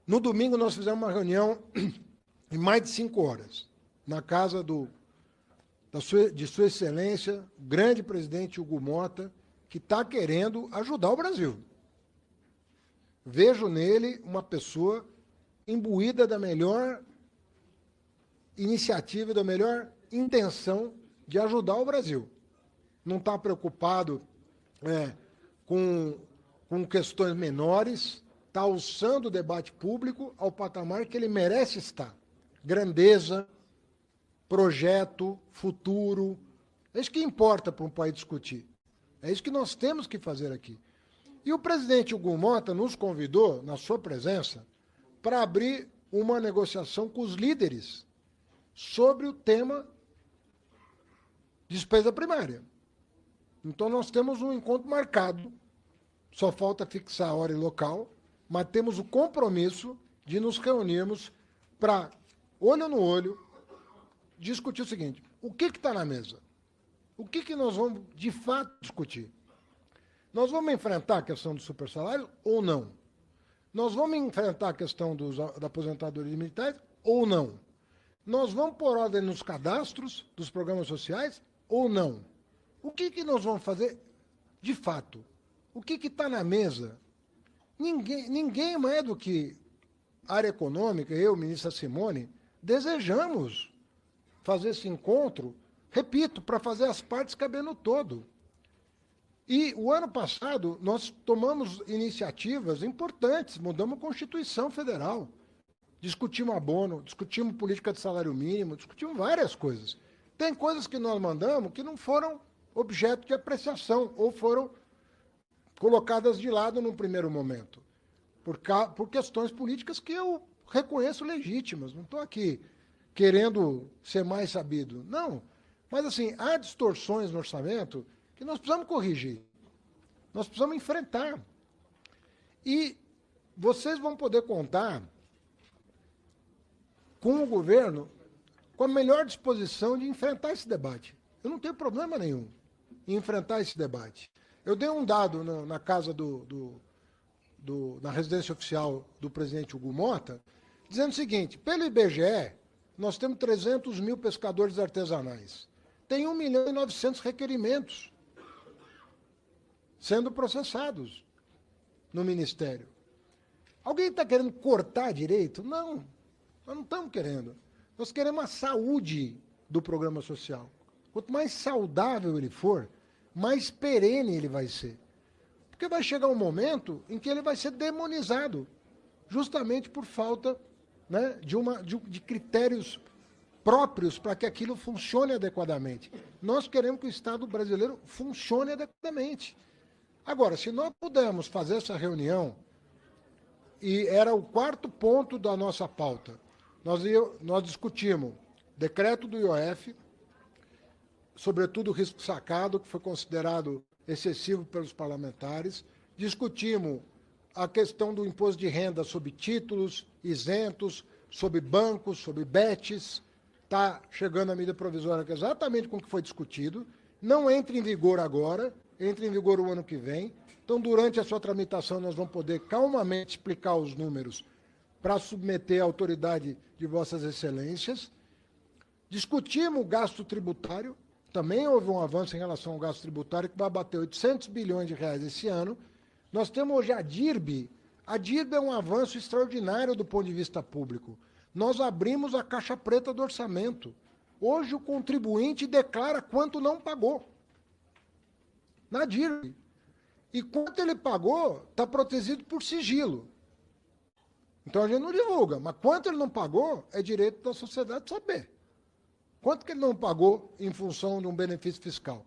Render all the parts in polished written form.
No domingo, nós fizemos uma reunião em mais de 5 horas, na casa de Sua Excelência, o grande presidente Hugo Motta, que está querendo ajudar o Brasil. Vejo nele uma pessoa imbuída da melhor iniciativa, da melhor intenção de ajudar o Brasil. Não está preocupado com questões menores, está alçando o debate público ao patamar que ele merece estar. Grandeza, projeto, futuro. É isso que importa para um país discutir. É isso que nós temos que fazer aqui. E o presidente Hugo Motta nos convidou, na sua presença, para abrir uma negociação com os líderes sobre o tema despesa primária. Então, nós temos um encontro marcado, só falta fixar a hora e local, mas temos o compromisso de nos reunirmos para, olho no olho, discutir o seguinte: o que está na mesa? O que nós vamos, de fato, discutir? Nós vamos enfrentar a questão do supersalário ou não? Nós vamos enfrentar a questão da aposentadoria militares ou não? Nós vamos pôr ordem nos cadastros dos programas sociais ou não? O que nós vamos fazer de fato? O que está na mesa? Ninguém mais do que a área econômica, eu, ministra Simone, desejamos fazer esse encontro, repito, para fazer as partes caber no todo. E o ano passado nós tomamos iniciativas importantes, mudamos a Constituição Federal, discutimos abono, discutimos política de salário mínimo, discutimos várias coisas. Tem coisas que nós mandamos que não foram objeto de apreciação ou foram colocadas de lado num primeiro momento, por questões políticas que eu reconheço legítimas. Não estou aqui querendo ser mais sabido. Não. Mas, assim, há distorções no orçamento que nós precisamos corrigir. Nós precisamos enfrentar. E vocês vão poder contar com o governo com a melhor disposição de enfrentar esse debate. Eu não tenho problema nenhum em enfrentar esse debate. Eu dei um dado na casa na residência oficial do presidente Hugo Motta, dizendo o seguinte: pelo IBGE, nós temos 300 mil pescadores artesanais. Tem 1 milhão e 900 requerimentos sendo processados no Ministério. Alguém está querendo cortar direito? Não, nós não estamos querendo. Nós queremos a saúde do programa social. Quanto mais saudável ele for, mais perene ele vai ser. Porque vai chegar um momento em que ele vai ser demonizado, justamente por falta, né, de critérios próprios para que aquilo funcione adequadamente. Nós queremos que o Estado brasileiro funcione adequadamente. Agora, se nós pudermos fazer essa reunião, e era o 4º ponto da nossa pauta, nós discutimos decreto do IOF, sobretudo o risco sacado, que foi considerado excessivo pelos parlamentares, discutimos a questão do imposto de renda sobre títulos isentos, sobre bancos, sobre BETs. Está chegando a medida provisória que é exatamente com o que foi discutido, não entra em vigor agora, entra em vigor o ano que vem. Então, durante a sua tramitação, nós vamos poder calmamente explicar os números para submeter à autoridade de Vossas Excelências. Discutimos o gasto tributário, também houve um avanço em relação ao gasto tributário, que vai bater 800 bilhões de reais esse ano. Nós temos hoje a DIRB. A DIRB é um avanço extraordinário do ponto de vista público. Nós abrimos a caixa preta do orçamento. Hoje o contribuinte declara quanto não pagou na DIRB. E quanto ele pagou está protegido por sigilo. Então a gente não divulga, mas quanto ele não pagou é direito da sociedade saber. Quanto que ele não pagou em função de um benefício fiscal?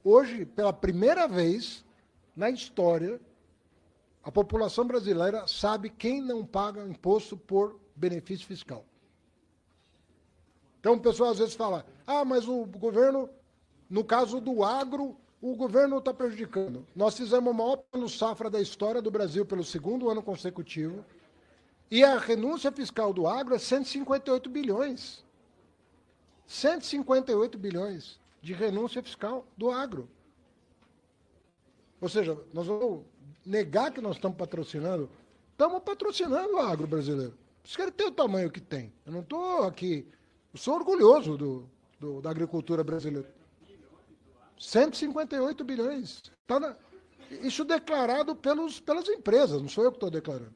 Hoje, pela primeira vez na história, a população brasileira sabe quem não paga imposto por benefício fiscal. Então o pessoal às vezes fala: ah, mas o governo, no caso do agro, o governo está prejudicando. Nós fizemos o maior plano safra da história do Brasil pelo 2º ano consecutivo, e a renúncia fiscal do agro é 158 bilhões. 158 bilhões de renúncia fiscal do agro. Ou seja, nós vamos negar que nós estamos patrocinando Estamos patrocinando o agro brasileiro. Por isso que ele tem o tamanho que tem. Eu não estou aqui... Eu sou orgulhoso da agricultura brasileira. 158 bilhões. Isso declarado pelas empresas, não sou eu que estou declarando.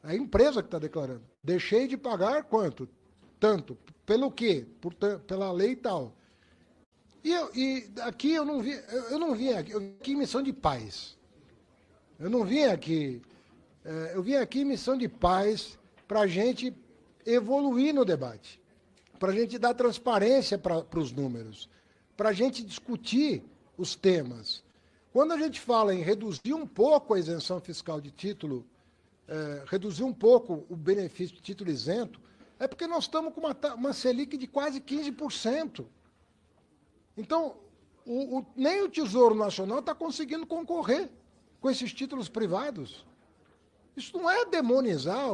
É a empresa que está declarando. Deixei de pagar quanto? Tanto. Pelo quê? Pela lei e tal. E aqui eu não vim aqui, eu vim aqui em missão de paz. Eu não vim aqui... eu vim aqui em missão de paz para a gente evoluir no debate, para a gente dar transparência para os números, para a gente discutir os temas. Quando a gente fala em reduzir um pouco a isenção fiscal de título, reduzir um pouco o benefício de título isento, é porque nós estamos com uma Selic de quase 15%. Então, nem o Tesouro Nacional está conseguindo concorrer com esses títulos privados. Isso não é demonizar.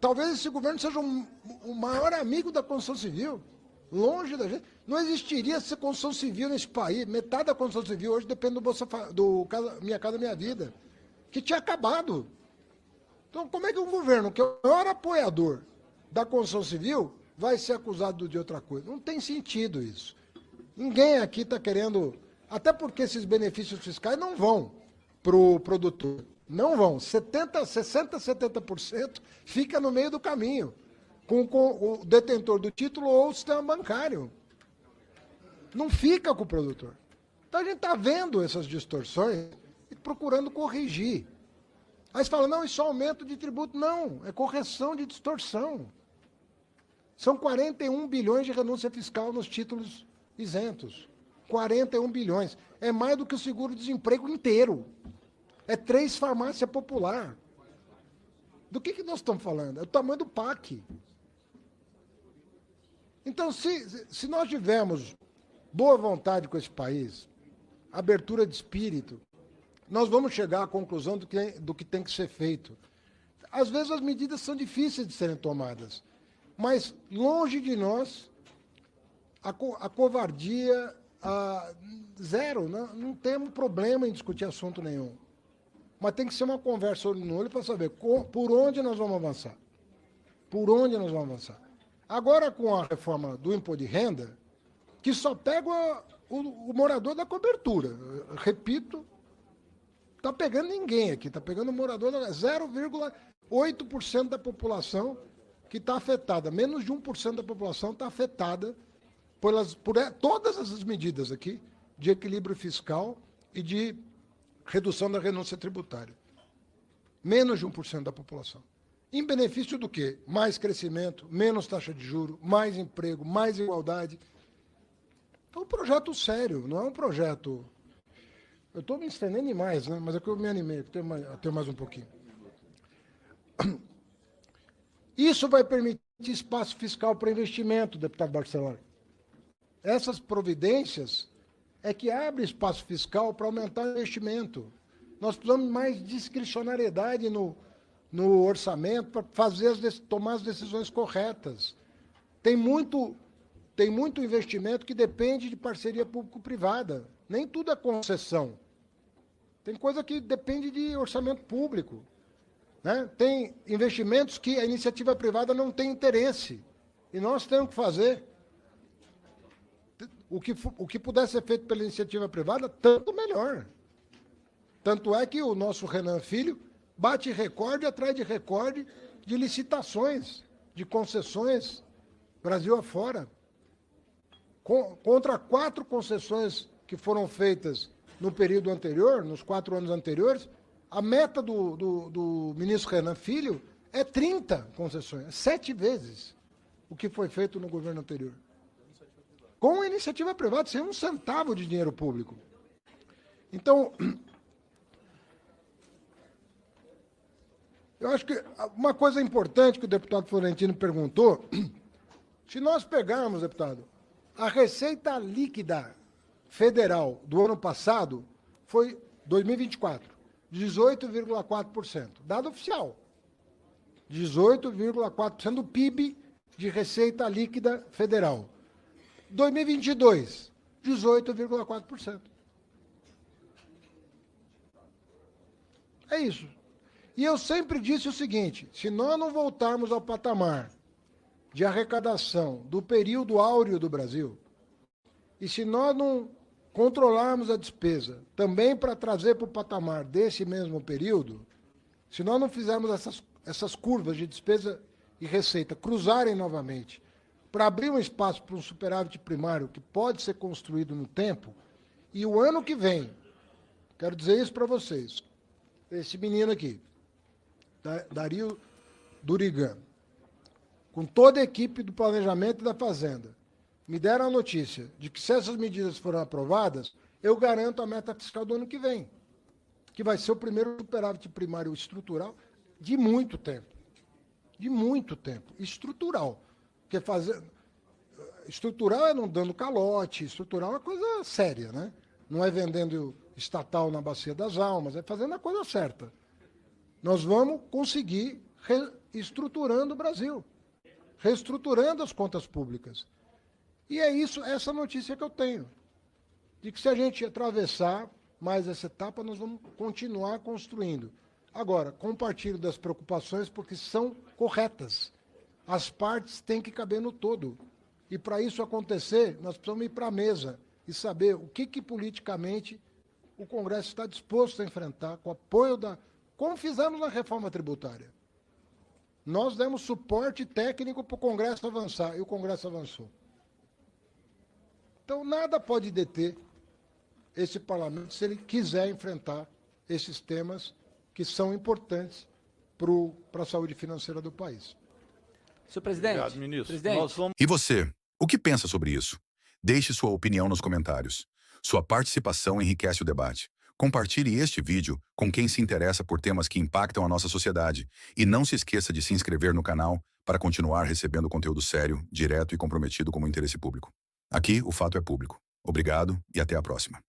Talvez esse governo seja o maior amigo da construção civil. Longe da gente. Não existiria essa construção civil nesse país. Metade da construção civil hoje depende do Minha Casa Minha Vida, que tinha acabado. Então, como é que um governo que é o maior apoiador da construção civil vai ser acusado de outra coisa? Não tem sentido isso. Ninguém aqui está querendo... Até porque esses benefícios fiscais não vão para o produtor. Não vão. 70% fica no meio do caminho, com o detentor do título ou o sistema bancário. Não fica com o produtor. Então a gente está vendo essas distorções e procurando corrigir. Aí você fala, não, isso é aumento de tributo. Não, é correção de distorção. São 41 bilhões de renúncia fiscal nos títulos isentos. 41 bilhões. É mais do que o seguro-desemprego inteiro. É 3 farmácias popular. Do que nós estamos falando? É o tamanho do PAC. Então, se nós tivermos boa vontade com esse país, abertura de espírito, nós vamos chegar à conclusão do que tem que ser feito. Às vezes as medidas são difíceis de serem tomadas, mas longe de nós a covardia zero. Não temos problema em discutir assunto nenhum. Mas tem que ser uma conversa olho no olho para saber por onde nós vamos avançar. Por onde nós vamos avançar. Agora, com a reforma do imposto de renda, que só pega o morador da cobertura. Repito, está pegando ninguém aqui, está pegando o morador da 0,8% da população que está afetada. Menos de 1% da população está afetada por todas essas medidas aqui de equilíbrio fiscal e de redução da renúncia tributária. Menos de 1% da população. Em benefício do quê? Mais crescimento, menos taxa de juros, mais emprego, mais igualdade. É um projeto sério, não é um projeto... Eu estou me estendendo demais, né? Mas é que eu me animei, tenho mais um pouquinho. Isso vai permitir espaço fiscal para investimento, deputado Barcelar. Essas providências é que abre espaço fiscal para aumentar o investimento. Nós precisamos de mais discricionariedade no orçamento para tomar as decisões corretas. Tem muito investimento que depende de parceria público-privada. Nem tudo é concessão. Tem coisa que depende de orçamento público. Né? Tem investimentos que a iniciativa privada não tem interesse. E nós temos que fazer. O que puder ser feito pela iniciativa privada, tanto melhor. Tanto é que o nosso Renan Filho bate recorde atrás de recorde de licitações, de concessões, Brasil afora. Contra 4 concessões que foram feitas no período anterior, nos 4 anos anteriores, a meta do ministro Renan Filho é 30 concessões, 7 vezes o que foi feito no governo anterior. Com a iniciativa privada, sem um centavo de dinheiro público. Então, eu acho que uma coisa importante que o deputado Florentino perguntou, se nós pegarmos, deputado, a receita líquida federal do ano passado foi 2024, 18,4%. Dado oficial. 18,4% do PIB de receita líquida federal. 2022, 18,4%. É isso. E eu sempre disse o seguinte, se nós não voltarmos ao patamar de arrecadação do período áureo do Brasil, e se nós não controlarmos a despesa também para trazer para o patamar desse mesmo período, se nós não fizermos essas curvas de despesa e receita cruzarem novamente, para abrir um espaço para um superávit primário que pode ser construído no tempo, e o ano que vem, quero dizer isso para vocês, esse menino aqui, Dario Durigan, com toda a equipe do planejamento e da Fazenda, me deram a notícia de que se essas medidas forem aprovadas, eu garanto a meta fiscal do ano que vem, que vai ser o primeiro superávit primário estrutural de muito tempo. De muito tempo. Estrutural. Porque estrutural é não dando calote, estrutural é uma coisa séria, né? Não é vendendo estatal na bacia das almas, é fazendo a coisa certa. Nós vamos conseguir reestruturando o Brasil, reestruturando as contas públicas. E é isso, essa notícia que eu tenho, de que se a gente atravessar mais essa etapa, nós vamos continuar construindo. Agora, compartilho das preocupações porque são corretas. As partes têm que caber no todo. E para isso acontecer, nós precisamos ir para a mesa e saber o que politicamente o Congresso está disposto a enfrentar, com o apoio da... Como fizemos na reforma tributária. Nós demos suporte técnico para o Congresso avançar, e o Congresso avançou. Então, nada pode deter esse parlamento se ele quiser enfrentar esses temas que são importantes para a saúde financeira do país. Senhor presidente, Obrigado, ministro. presidente. E você, o que pensa sobre isso? Deixe sua opinião nos comentários. Sua participação enriquece o debate. Compartilhe este vídeo com quem se interessa por temas que impactam a nossa sociedade. E não se esqueça de se inscrever no canal para continuar recebendo conteúdo sério, direto e comprometido com o interesse público. Aqui, o fato é público. Obrigado e até a próxima.